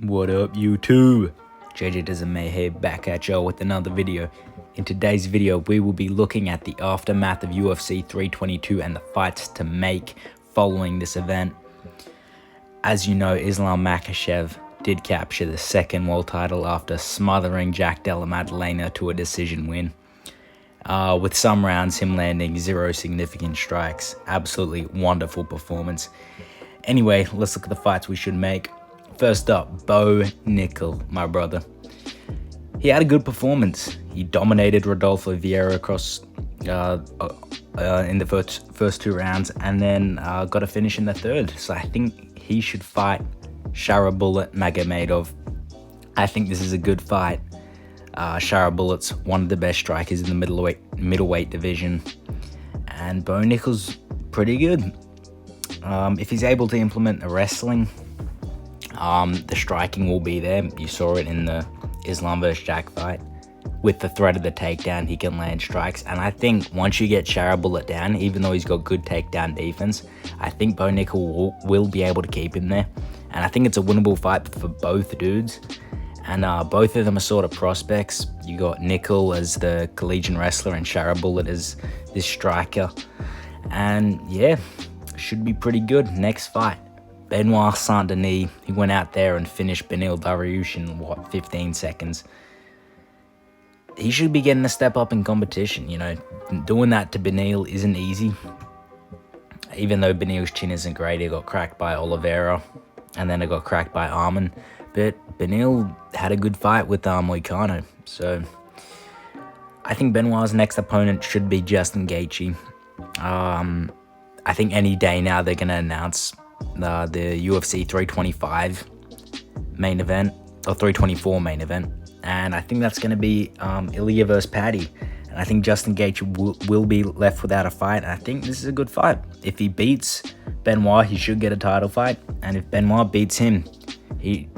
What up, YouTube? JDM here, back at y'all with another video. In today's video, we will be looking at the aftermath of UFC 322 and the fights to make following this event. As you know, Islam Makhachev did capture the second world title after smothering Jack Della Maddalena to a decision win. With some rounds, him landing 0 significant strikes. Absolutely wonderful performance. Anyway, let's look at the fights we should make. First up, Bo Nickal, my brother. He had a good performance. He dominated Rodolfo Vieira across in the first 2 rounds, and then got a finish in the third. So I think he should fight Sharabullet Magomedov. I think this is a good fight. Sharabullet's one of the best strikers in the middleweight division, and Bo Nickal's pretty good. If he's able to implement the wrestling, the striking will be there. You saw it in the Islam vs. Jack fight. With the threat of the takedown, he can land strikes. And I think once you get Sharabullet down, even though he's got good takedown defense, I think Bo Nickal will be able to keep him there. And I think it's a winnable fight for both dudes. And both of them are sort of prospects. You got Nickal as the collegiate wrestler and Sharabullet as this striker. And yeah, should be pretty good. Next fight, Benoit Saint-Denis. He went out there and finished Beneil Dariush in 15 seconds. He should be getting a step up in competition. You know, doing that to Beneil isn't easy. Even though Beneil's chin isn't great, he got cracked by Oliveira, and then it got cracked by Arman. But Beneil had a good fight with Moicano. So I think Benoit's next opponent should be Justin Gaethje. I think any day now they're going to announce the UFC 325 main event, or 324 main event. And I think that's going to be Ilya versus Paddy. And I think Justin Gaethje will be left without a fight. And I think this is a good fight. If he beats Benoit, he should get a title fight. And if Benoit beats him,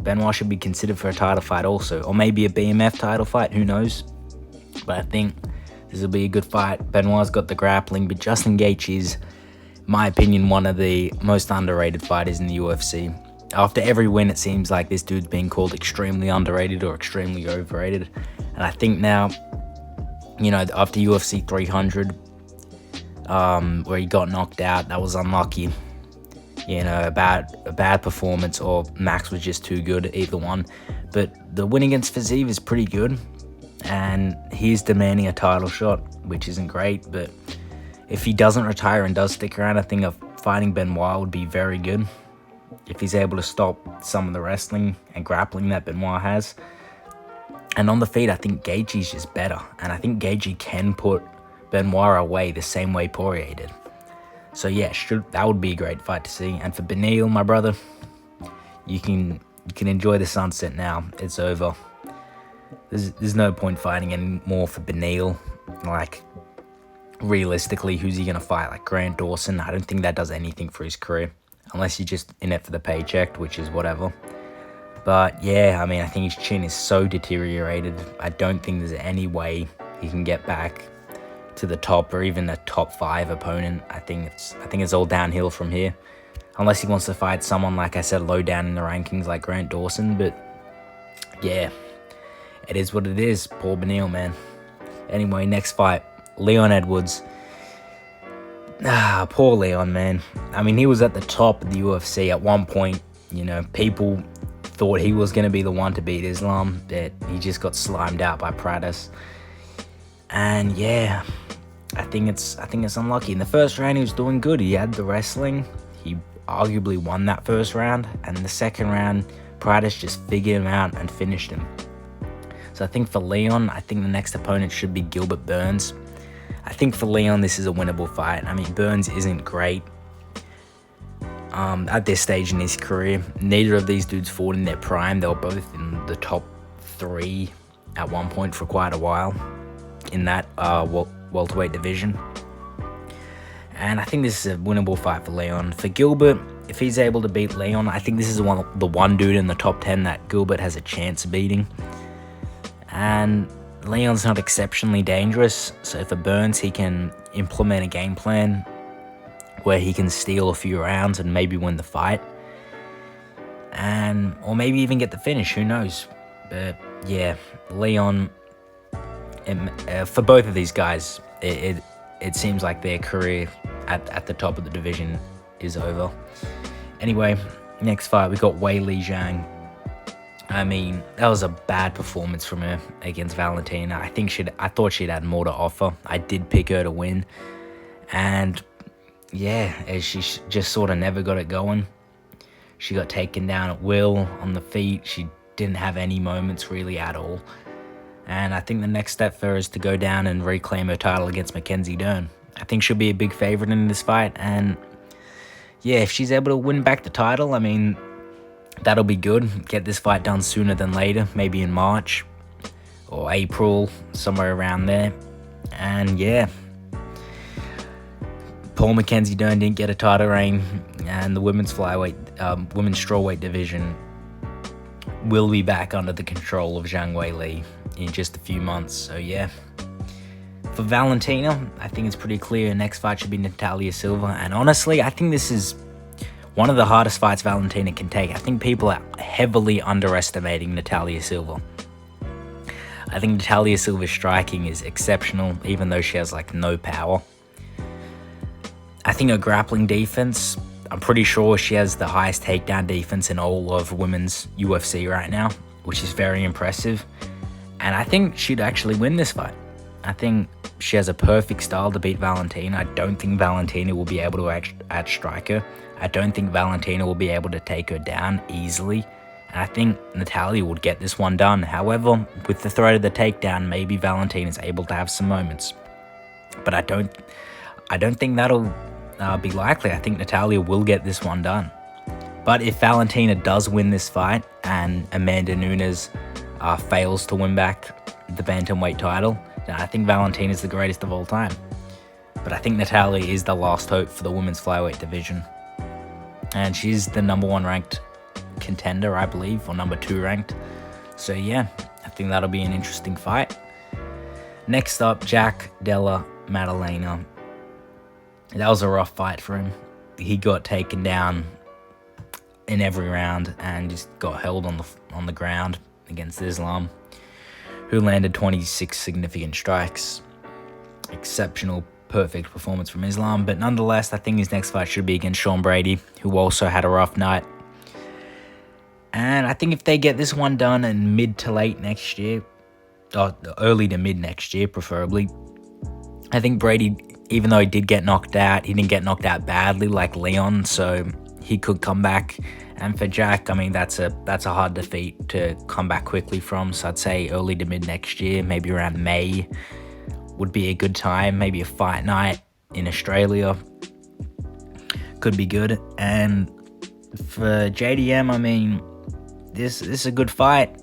Benoit should be considered for a title fight also. Or maybe a BMF title fight, who knows. But I think this will be a good fight. Benoit's got the grappling, but Justin Gaethje is, in my opinion, one of the most underrated fighters in the UFC. After every win, it seems like this dude's being called extremely underrated or extremely overrated. And I think now, you know, after UFC 300, where he got knocked out, that was unlucky. You know, a bad performance, or Max was just too good, either one. But the win against Fiziev is pretty good, and he's demanding a title shot, which isn't great. But if he doesn't retire and does stick around, I think fighting Benoit would be very good. If he's able to stop some of the wrestling and grappling that Benoit has. And on the feet, I think Gaethje's just better. And I think Gaethje can put Benoit away the same way Poirier did. So yeah, that would be a great fight to see. And for Beneil, my brother, you can enjoy the sunset now. It's over. There's no point fighting anymore for Beneil. Like, realistically, who's he going to fight? Like Grant Dawson? I don't think that does anything for his career. Unless you're just in it for the paycheck, which is whatever. But yeah, I mean, I think his chin is so deteriorated. I don't think there's any way he can get back to the top or even a top 5 opponent. I think it's all downhill from here. Unless he wants to fight someone, like I said, low down in the rankings like Grant Dawson. But yeah, it is what it is. Poor Beneil, man. Anyway, next fight, Leon Edwards. Poor Leon, man. I mean, he was at the top of the UFC at one point. You know, people thought he was going to be the one to beat Islam, but he just got slimed out by Pratis. And yeah, I think it's unlucky. In the first round, he was doing good. He had the wrestling. He arguably won that first round. And in the second round, Pratis just figured him out and finished him. So I think for Leon, I think the next opponent should be Gilbert Burns. I think for Leon, this is a winnable fight. I mean, Burns isn't great at this stage in his career. Neither of these dudes fought in their prime. They were both in the top 3 at one point for quite a while in that welterweight division. And I think this is a winnable fight for Leon. For Gilbert, if he's able to beat Leon, I think this is the one dude in the top 10 that Gilbert has a chance of beating. And Leon's not exceptionally dangerous, so for Burns, he can implement a game plan where he can steal a few rounds and maybe win the fight. or maybe even get the finish, who knows. But yeah, Leon, for both of these guys, it seems like their career at the top of the division is over. Anyway, next fight, we got Weili Zhang. I mean, that was a bad performance from her against Valentina. I thought she'd had more to offer. I did pick her to win. And yeah, she just sort of never got it going. She got taken down at will on the feet. She didn't have any moments really at all. And I think the next step for her is to go down and reclaim her title against Mackenzie Dern. I think she'll be a big favorite in this fight. And yeah, if she's able to win back the title, I mean, that'll be good. Get this fight done sooner than later, maybe in March or April, somewhere around there. And yeah, Paul Mackenzie Dern didn't get a title reign, and the women's strawweight division will be back under the control of Zhang Weili in just a few months. So yeah, for Valentina, I think it's pretty clear. Next fight should be Natalia Silva, and honestly, I think this is one of the hardest fights Valentina can take. I think people are heavily underestimating Natalia Silva. I think Natalia Silva's striking is exceptional, even though she has like no power. I think her grappling defense, I'm pretty sure she has the highest takedown defense in all of women's UFC right now, which is very impressive. And I think she'd actually win this fight. I think she has a perfect style to beat Valentina. I don't think Valentina will be able to outstrike her. I don't think Valentina will be able to take her down easily. And I think Natalia would get this one done. However, with the threat of the takedown, maybe Valentina's able to have some moments. But I don't think that'll be likely. I think Natalia will get this one done. But if Valentina does win this fight and Amanda Nunes fails to win back the bantamweight title, then I think Valentina is the greatest of all time. But I think Natalia is the last hope for the women's flyweight division. And she's the number 1 ranked contender, I believe, or number 2 ranked. So yeah, I think that'll be an interesting fight. Next up, Jack Della Maddalena. That was a rough fight for him. He got taken down in every round and just got held on the ground against Islam, who landed 26 significant strikes. Exceptional, perfect performance from Islam. But nonetheless, I think his next fight should be against Sean Brady, who also had a rough night. And I think if they get this one done in mid to late next year, or early to mid next year preferably, I think Brady, even though he did get knocked out, he didn't get knocked out badly like Leon, so he could come back. And for Jack, I mean, that's a hard defeat to come back quickly from. So I'd say early to mid next year, maybe around May would be a good time. Maybe a fight night in Australia could be good. And for JDM, I mean, this is a good fight.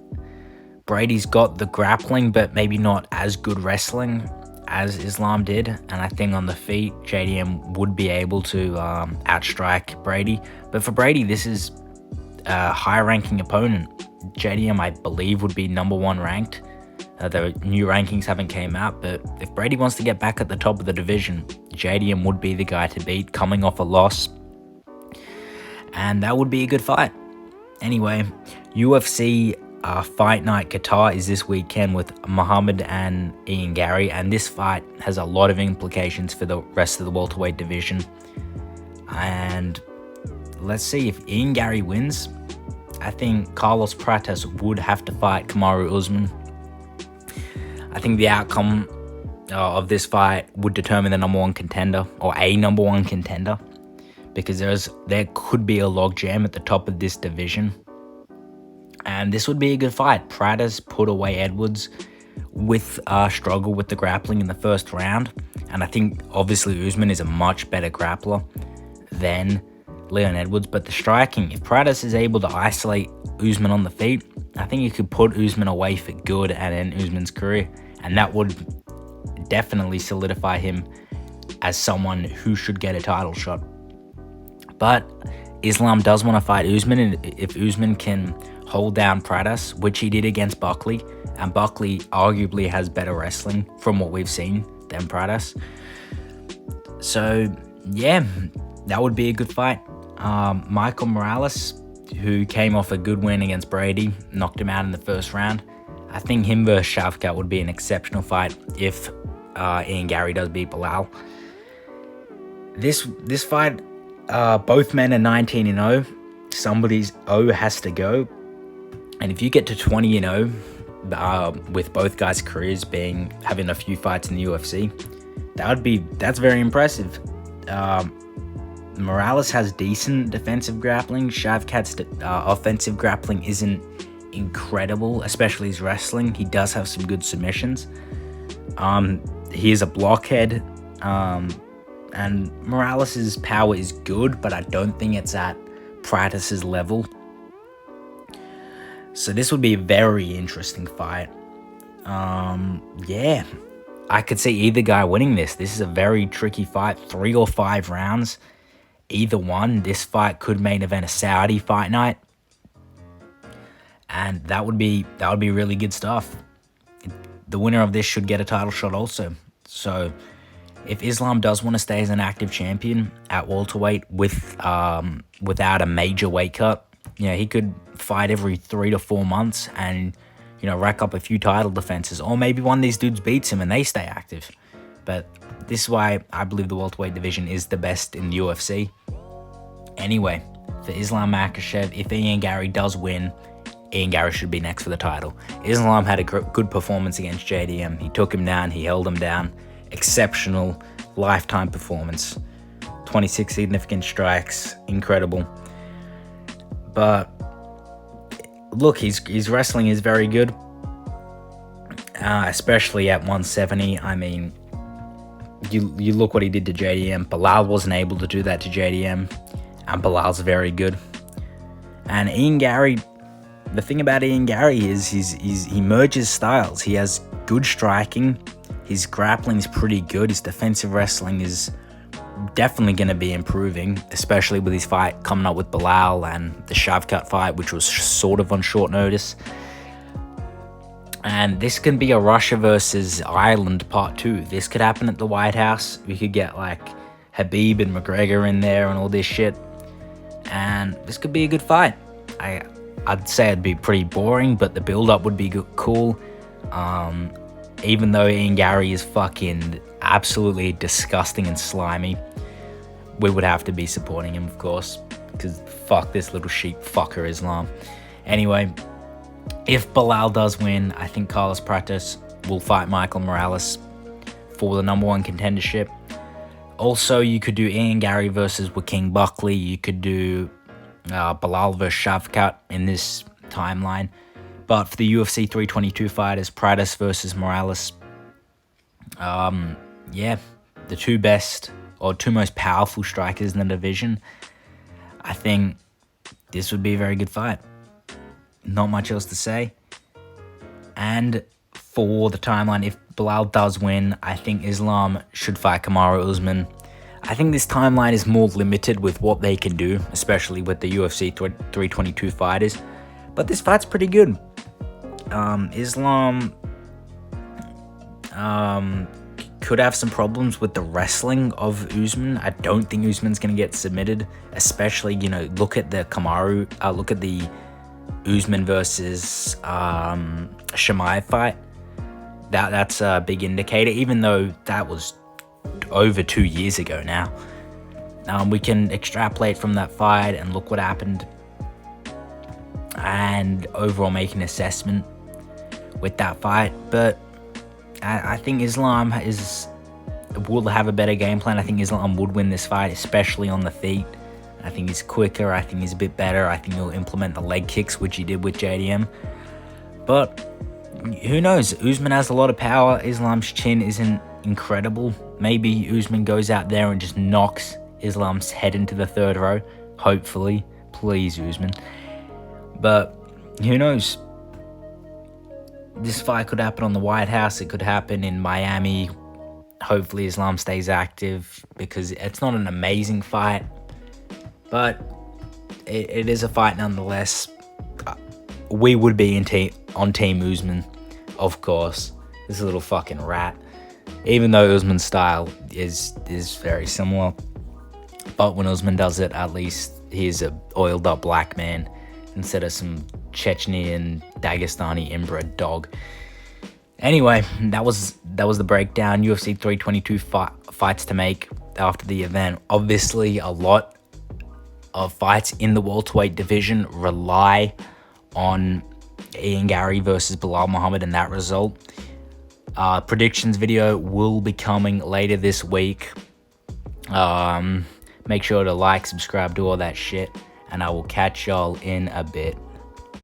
Brady's got the grappling, but maybe not as good wrestling as Islam did. And I think on the feet, JDM would be able to outstrike Brady. But for Brady, this is a high-ranking opponent. JDM, I believe, would be number 1 ranked. The new rankings haven't came out, but if Brady wants to get back at the top of the division, JDM would be the guy to beat, coming off a loss. And that would be a good fight. Anyway, UFC Fight Night Qatar is this weekend with Muhammad and Ian Gary, and this fight has a lot of implications for the rest of the welterweight division. And let's see, if Ian Gary wins, I think Carlos Pratas would have to fight Kamaru Usman. I think the outcome of this fight would determine the number 1 contender, or a number 1 contender, because there could be a logjam at the top of this division. And this would be a good fight. Pratas put away Edwards with struggle with the grappling in the first round. And I think obviously Usman is a much better grappler than Leon Edwards. But the striking, if Pratas is able to isolate Usman on the feet, I think you could put Usman away for good and end Usman's career. And that would definitely solidify him as someone who should get a title shot. But Islam does want to fight Usman, and if Usman can hold down Pratas, which he did against Buckley, and Buckley arguably has better wrestling from what we've seen than Pratas. So yeah, that would be a good fight. Michael Morales, who came off a good win against Brady, knocked him out in the first round. I think him versus Shavkat would be an exceptional fight if Ian Gary does beat Bilal. This fight, both men are 19-0. Somebody's O has to go. And if you get to 20-0, with both guys' careers having a few fights in the UFC, that's very impressive. Morales has decent defensive grappling. Shavkat's offensive grappling isn't incredible, especially his wrestling. He does have some good submissions. He is a blockhead, and Morales' power is good, but I don't think it's at Pratis's level. So this would be a very interesting fight. Yeah, I could see either guy winning this. This is a very tricky fight, 3 or 5 rounds. Either one, this fight could main event a Saudi fight night, and that would be really good stuff. The winner of this should get a title shot also. So if Islam does want to stay as an active champion at welterweight without a major weight cut, he could fight every 3 to 4 months and rack up a few title defenses, or maybe one of these dudes beats him and they stay active. But this is why I believe the welterweight division is the best in the UFC. Anyway, for Islam Makhachev, if Ian Gary does win, Ian Gary should be next for the title. Islam had a good performance against JDM. He took him down, he held him down. Exceptional lifetime performance. 26 significant strikes, incredible. But look, his wrestling is very good, especially at 170. I mean, you look what he did to JDM. Bilal wasn't able to do that to JDM, and Bilal's very good. And Ian Gary, the thing about Ian Gary is he merges styles. He has good striking. His grappling is pretty good. His defensive wrestling is definitely going to be improving, especially with his fight coming up with Bilal and the Shavkat fight, which was sort of on short notice. And this can be a Russia versus Ireland part 2. This could happen at the White House. We could get like Habib and McGregor in there and all this shit. And this could be a good fight. I'd say it'd be pretty boring, but the build-up would be cool. Even though Ian Gary is fucking absolutely disgusting and slimy, we would have to be supporting him, of course, because fuck this little sheep fucker Islam. Anyway, if Bilal does win, I think Carlos Pratis will fight Michael Morales for the #1 contendership. Also, you could do Ian Gary versus Joaquin Buckley. You could do Bilal versus Shavkat in this timeline. But for the UFC 322 fighters, Pratis versus Morales, yeah, the two best or two most powerful strikers in the division. I think this would be a very good fight. Not much else to say. And for the timeline, if Bilal does win, I think Islam should fight Kamaru Usman. I think this timeline is more limited with what they can do, especially with the UFC 322 fighters. But this fight's pretty good. Islam could have some problems with the wrestling of Usman. I don't think Usman's going to get submitted, especially, look at the Kamaru, look at the Usman versus Chimaev fight. That's a big indicator, even though that was over 2 years ago now. We can extrapolate from that fight and look what happened and overall make an assessment with that fight. But I think Islam will have a better game plan. I think Islam would win this fight, especially on the feet. I think he's quicker. I think he's a bit better. I think he'll implement the leg kicks, which he did with JDM. But who knows? Usman has a lot of power. Islam's chin isn't incredible. Maybe Usman goes out there and just knocks Islam's head into the third row. Hopefully. Please, Usman. But who knows? This fight could happen on the White House. It could happen in Miami. Hopefully Islam stays active, because it's not an amazing fight, but it is a fight nonetheless. We would be on Team Usman, of course. This little fucking rat. Even though Usman's style is very similar. But when Usman does it, at least he's a oiled up black man. instead of some Chechnyan Dagestani inbred dog. Anyway, that was the breakdown. UFC 322 fights to make after the event. Obviously, a lot of fights in the welterweight division rely on Ian Gary versus Bilal Muhammad and that result. Predictions video will be coming later this week. Make sure to like, subscribe, do all that shit, and I will catch y'all in a bit.